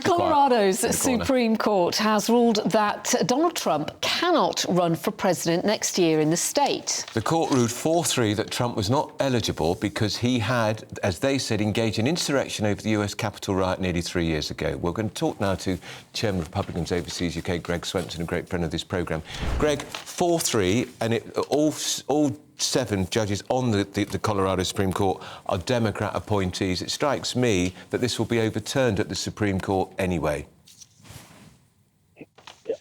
Colorado's Supreme Court has ruled that Donald Trump cannot run for president next year in the state. The court ruled 4-3 that Trump was not eligible because he had, as they said, engaged in insurrection over the US Capitol riot nearly 3 years ago. We're going to talk now to Chairman of Republicans Overseas UK, Greg Swenson, a great friend of this programme. Greg, 4-3, and all 7 judges on the Colorado Supreme Court are Democrat appointees. It strikes me that this will be overturned at the Supreme Court anyway.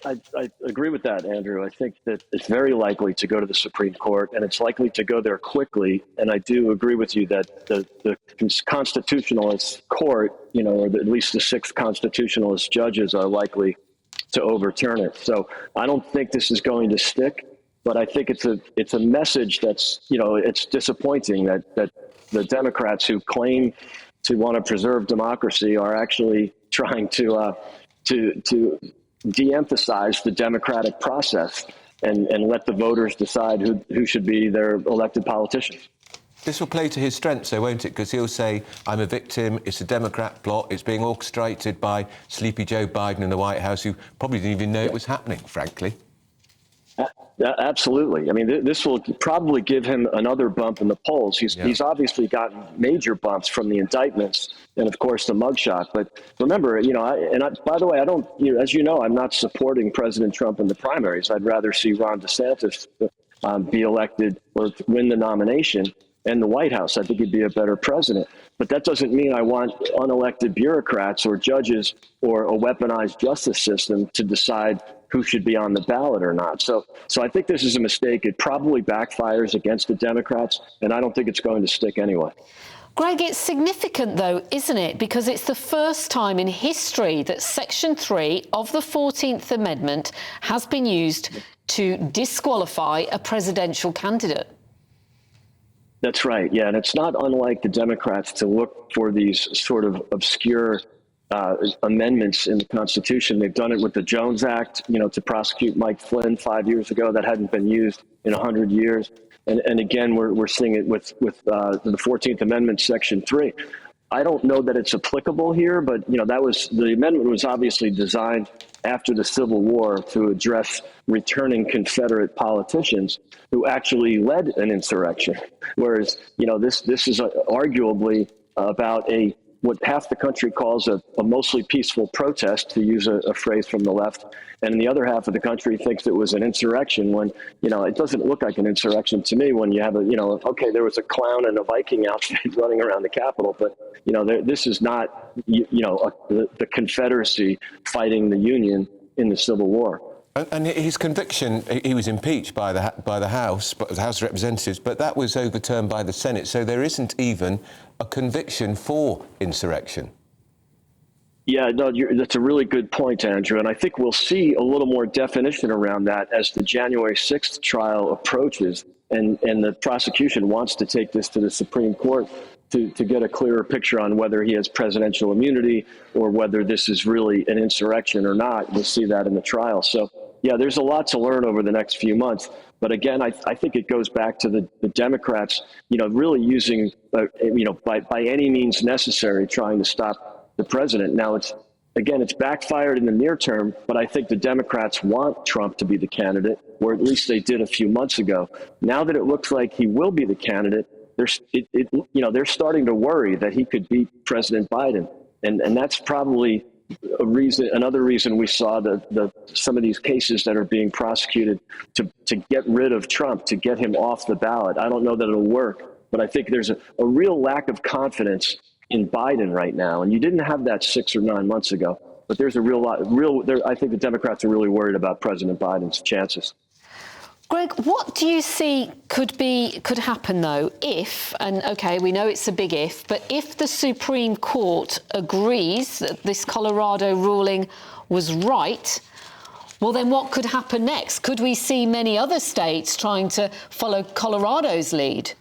I agree with that, Andrew. I think that it's very likely to go to the Supreme Court, and it's likely to go there quickly. And I do agree with you that the Constitutionalist Court, or at least the 6 Constitutionalist judges are likely to overturn it. So I don't think this is going to stick. But I think it's a message that's, it's disappointing that the Democrats who claim to want to preserve democracy are actually trying to de-emphasize the democratic process and let the voters decide who should be their elected politicians. This will play to his strengths, though, won't it? Because he'll say, I'm a victim, it's a Democrat plot, it's being orchestrated by sleepy Joe Biden in the White House, who probably didn't even know it was happening, frankly. Absolutely. I mean, this will probably give him another bump in the polls. He's obviously gotten major bumps from the indictments and, of course, the mugshot. But remember, by the way, I don't, as you know, I'm not supporting President Trump in the primaries. I'd rather see Ron DeSantis be elected or win the nomination and the White House. I think he'd be a better president. But that doesn't mean I want unelected bureaucrats or judges or a weaponized justice system to decide who should be on the ballot or not. So I think this is a mistake. It probably backfires against the Democrats, and I don't think it's going to stick anyway. Greg, it's significant, though, isn't it? Because it's the first time in history that Section 3 of the 14th Amendment has been used to disqualify a presidential candidate. That's right. Yeah, and it's not unlike the Democrats to look for these sort of obscure amendments in the Constitution. They've done it with the Jones Act, to prosecute Mike Flynn 5 years ago. That hadn't been used in 100 years. And again, we're seeing it with the 14th Amendment, Section 3. I don't know that it's applicable here, but the amendment was obviously designed after the Civil War to address returning Confederate politicians who actually led an insurrection. Whereas, this is arguably about what half the country calls a mostly peaceful protest, to use a phrase from the left, and the other half of the country thinks it was an insurrection when, it doesn't look like an insurrection to me when you have okay, there was a clown in a Viking outfit running around the Capitol, but, this is not, the Confederacy fighting the Union in the Civil War. And his conviction, he was impeached by the House of Representatives, but that was overturned by the Senate, so there isn't even a conviction for insurrection. Yeah, no, that's a really good point, Andrew, and I think we'll see a little more definition around that as the January 6th trial approaches, and the prosecution wants to take this to the Supreme Court to get a clearer picture on whether he has presidential immunity or whether this is really an insurrection or not. We'll see that in the trial. So, yeah, there's a lot to learn over the next few months. But again, I think it goes back to the Democrats, really using, by any means necessary, trying to stop the president. Now, it's backfired in the near term, but I think the Democrats want Trump to be the candidate, or at least they did a few months ago. Now that it looks like he will be the candidate, they're starting to worry that he could beat President Biden. And that's probably another reason we saw some of these cases that are being prosecuted to get rid of Trump, to get him off the ballot. I don't know that it'll work, but I think there's a real lack of confidence in Biden right now. And you didn't have that 6 or 9 months ago, but there's I think the Democrats are really worried about President Biden's chances. Greg, what do you see could happen, though, if, and OK, we know it's a big if, but if the Supreme Court agrees that this Colorado ruling was right, well, then what could happen next? Could we see many other states trying to follow Colorado's lead?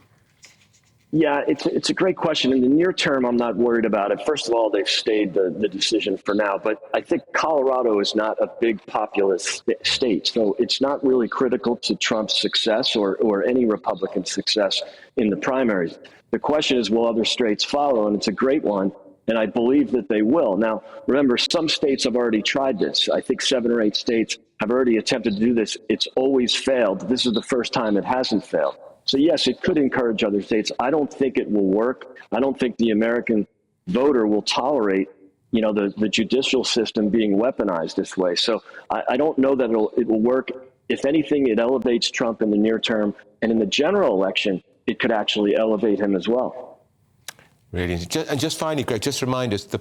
Yeah, it's a great question. In the near term, I'm not worried about it. First of all, they've stayed the decision for now. But I think Colorado is not a big populous state, so it's not really critical to Trump's success or any Republican success in the primaries. The question is, will other states follow? And it's a great one. and I believe that they will. Now, remember, some states have already tried this. I think 7 or 8 states have already attempted to do this. It's always failed. This is the first time it hasn't failed. So yes, it could encourage other states. I don't think it will work. I don't think the American voter will tolerate, the judicial system being weaponized this way. So I don't know that it will work. If anything, it elevates Trump in the near term, and in the general election, it could actually elevate him as well. Really. And just finally, Greg, just remind us, the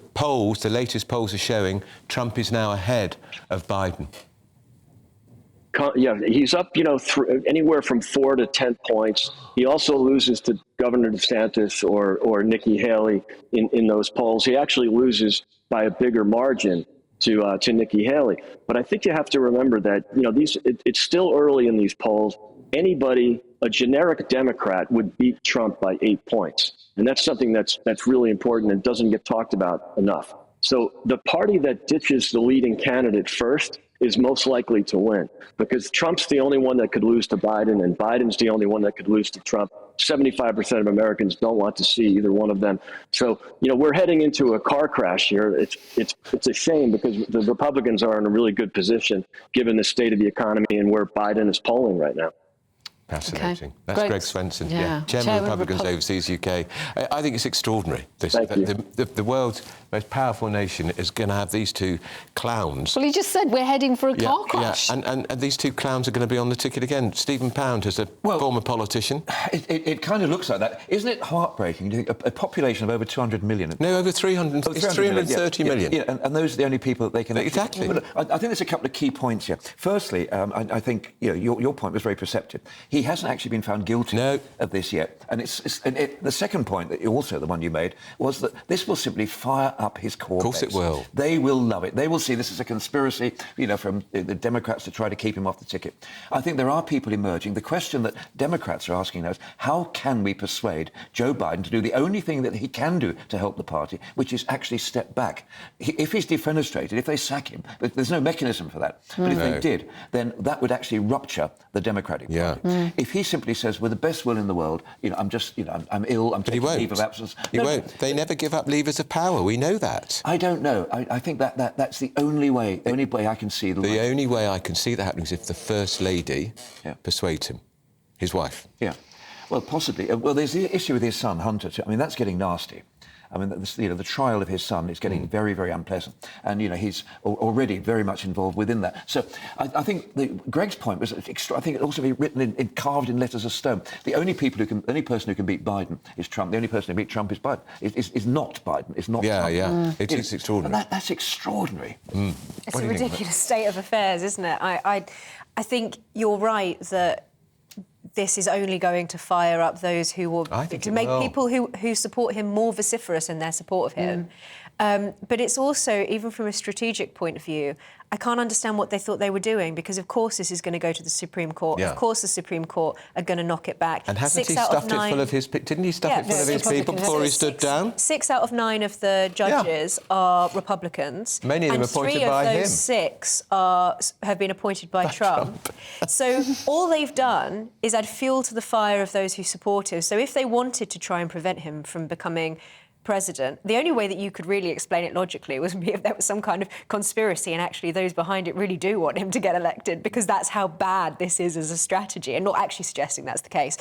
latest polls are showing Trump is now ahead of Biden. Yeah, he's up, anywhere from 4 to 10 points. He also loses to Governor DeSantis or Nikki Haley in those polls. He actually loses by a bigger margin to Nikki Haley. But I think you have to remember that, it's still early in these polls. Anybody, a generic Democrat, would beat Trump by 8 points. And that's something that's really important and doesn't get talked about enough. So the party that ditches the leading candidate first is most likely to win, because Trump's the only one that could lose to Biden, and Biden's the only one that could lose to Trump. 75% of Americans don't want to see either one of them. So, we're heading into a car crash here. It's a shame, because the Republicans are in a really good position given the state of the economy and where Biden is polling right now. Fascinating. Okay. That's Greg Swenson, Chairman of Republicans Overseas UK. I think it's extraordinary. The world's most powerful nation is going to have these two clowns. Well, he just said we're heading for a car crash. Yeah. And these two clowns are going to be on the ticket again. Stephen Pound, as a former politician. It kind of looks like that. Isn't it heartbreaking? A population of over 200 million. No, over 300. It's 330 million. Yeah, and those are the only people that they can... Exactly. But I think there's a couple of key points here. Firstly, I think your point was very perceptive. He hasn't actually been found guilty of this yet. And the second point, that also the one you made, was that this will simply fire up his core base. Of course it will. They will love it. They will see this as a conspiracy, from the Democrats to try to keep him off the ticket. I think there are people emerging. The question that Democrats are asking now is, how can we persuade Joe Biden to do the only thing that he can do to help the party, which is actually step back? If he's defenestrated, if they sack him, there's no mechanism for that. But if they did, then that would actually rupture the Democratic Party. If he simply says, with the best will in the world, I'm ill, I'm taking leave of absence. He won't. They never give up levers of power. We know that. I don't know. I think that's the only way I can see the only way I can see that happening is if the First Lady persuades him, his wife. Yeah. Well, possibly. Well, there's the issue with his son, Hunter. I mean, that's getting nasty. I mean, the trial of his son is getting very, very unpleasant. And, he's already very much involved within that. So I think Greg's point was extra. I think it also be written carved in letters of stone. The only person who can beat Biden is Trump. The only person who can beat Trump is Biden. Is not Biden. It's not Trump. Yeah. It is extraordinary. That's extraordinary. It's a ridiculous state of affairs, isn't it? I think you're right that this is only going to fire up those who will... to make people who support him more vociferous in their support of him. But it's also, even from a strategic point of view, I can't understand what they thought they were doing, because of course this is going to go to the Supreme Court. Yeah. Of course the Supreme Court are going to knock it back. And hasn't he stuffed it full of his... Didn't he stuff it full of his people before he stood down? 6 out of 9 of the judges are Republicans. Many of them appointed by him. And 3 of those 6 have been appointed by Trump. So all they've done is add fuel to the fire of those who support him. So if they wanted to try and prevent him from becoming president, the only way that you could really explain it logically was if there was some kind of conspiracy and actually those behind it really do want him to get elected, because that's how bad this is as a strategy, and not actually suggesting that's the case.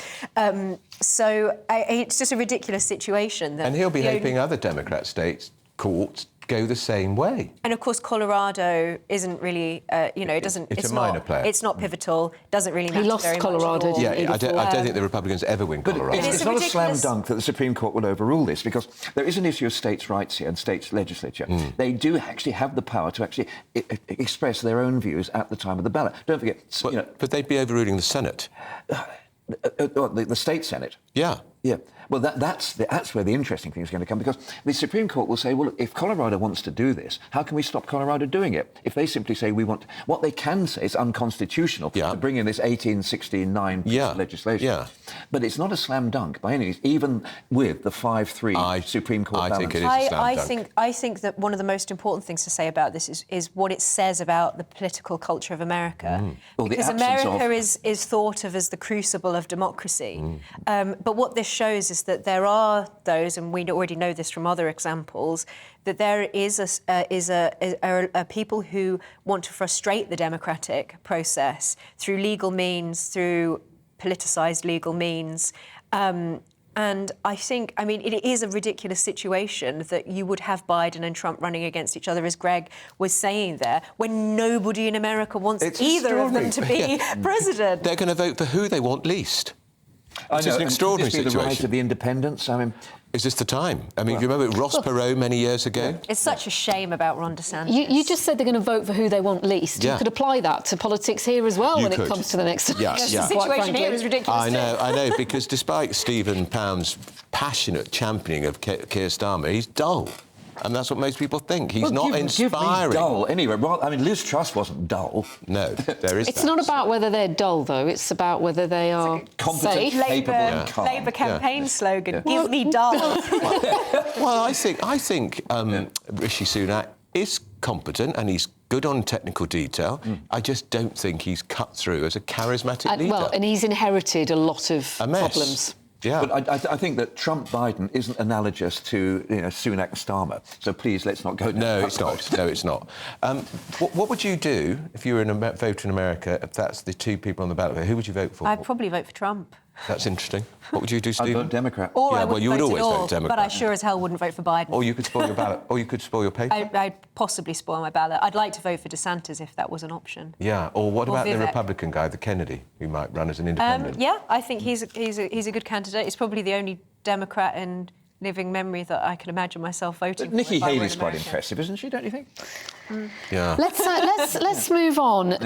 So it's just a ridiculous situation. And he'll be hoping other Democrat states, courts, go the same way. And of course, Colorado isn't really, it doesn't. It's a minor player. It's not pivotal. Doesn't really matter. He lost very Colorado. much I don't think the Republicans ever win Colorado. But it's not a slam dunk that the Supreme Court will overrule this, because there is an issue of states' rights here and states' legislature. They do actually have the power to actually express their own views at the time of the ballot. Don't forget, but they'd be overruling the Senate. The state Senate. Yeah. Well, that's where the interesting thing is going to come, because the Supreme Court will say, well, look, if Colorado wants to do this, how can we stop Colorado doing it? If they simply say we want... What they can say is unconstitutional to bring in this 1869 legislation. Yeah. But it's not a slam dunk by any means, even with the 5-3 Supreme Court balance. I think it is a slam dunk. I think that one of the most important things to say about this is what it says about the political culture of America. Well, because America is thought of as the crucible of democracy. But what this shows is that there are those, and we already know this from other examples, that there are people who want to frustrate the democratic process through legal means, through politicised legal means. And I think, I mean, it is a ridiculous situation that you would have Biden and Trump running against each other, as Greg was saying there, when nobody in America wants either of them to be president. They're going to vote for who they want least. It's just an extraordinary situation. The rise of the independents. I mean, is this the time? I mean, do you remember Ross Perot many years ago? It's such a shame about Ron DeSantis. You just said they're going to vote for who they want least. Yeah. You could apply that to politics here as well when it comes to the next election. The situation here is ridiculous. I know, because despite Stephen Pound's passionate championing of Keir Starmer, he's dull. And that's what most people think. He's not inspiring. Give me dull. Anyway, I mean, Liz Truss wasn't dull. No, there is It's not about whether they're dull, though. It's about whether they are competent, safe. capable, and calm. Labour campaign slogan, give me dull. Well, I think Rishi Sunak is competent and he's good on technical detail. I just don't think he's cut through as a charismatic leader. Well, and he's inherited a lot of problems. Yeah. But I think that Trump-Biden isn't analogous to Sunak and Starmer. So please, let's not go down No, that it's not. No, it's not. What would you do if you were a voter in America, if that's the two people on the ballot? Who would you vote for? I'd probably vote for Trump. That's interesting. What would you do, Stephen? I'd vote Democrat. Or Yeah, I well, wouldn't you would vote always at all, vote Democrat. but I sure as hell wouldn't vote for Biden. Or you could spoil your ballot. Or you could spoil your paper. I'd possibly spoil my ballot. I'd like to vote for DeSantis if that was an option. Yeah. Or what about the Vivek. Republican guy, the Kennedy, who might run as an independent? Yeah, I think he's a good candidate. He's probably the only Democrat in living memory that I can imagine myself voting for. Nikki if I were in Haley's quite America. impressive, isn't she? Don't you think? Yeah. Let's move on.